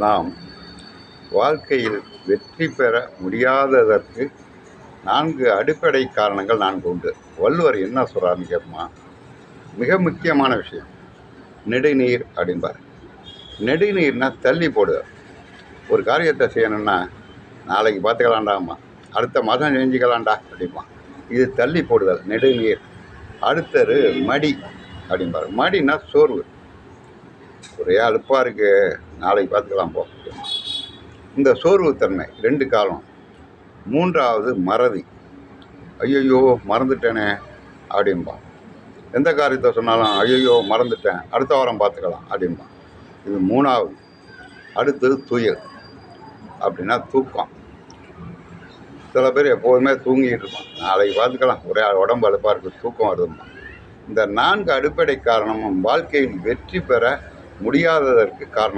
நாம் வாழ்க்கையில் வெற்றி பெற முடியாததற்கு 4 அடிப்படை காரணங்கள் 4 உண்டு. வள்ளுவர் என்ன சொல்கிறாருன்னு கேட்போமா, மிக முக்கியமான விஷயம். நெடுநீர் அப்படிம்பார். நெடுநீர்னா தள்ளி போடுவார். ஒரு காரியத்தை செய்யணும்னா நாளைக்கு பார்த்துக்கலாண்டாமா, அடுத்த மாதம் செஞ்சுக்கலாண்டா அப்படிம்பான். இது தள்ளி போடுதல், நெடுநீர். அடுத்தது மடி அப்படிம்பார். மடினா சோர்வு. ஒரே அலுப்பாக இருக்குது, நாளைக்கு பார்த்துக்கலாம் போ. இந்த சோர்வுத்தன்மை 2 காலம். 3வது மறதி. ஐயையோ மறந்துட்டேனே அப்படிம்பான். எந்த காரியத்தை சொன்னாலும் ஐயையோ மறந்துட்டேன், அடுத்த வாரம் பார்த்துக்கலாம் அப்படிம்பான். இது 3வது. அடுத்தது துயல் அப்படின்னா தூக்கம். சில பேர் எப்போதுமே தூங்கிட்டு இருப்பான், நாளைக்கு பார்த்துக்கலாம், ஒரே உடம்பு அலுப்பாக இருக்குது, தூக்கம் வருதும்பான். இந்த 4 அடிப்படை காரணமும் வாழ்க்கையில் வெற்றி பெற முடியாததற்கு காரணம்.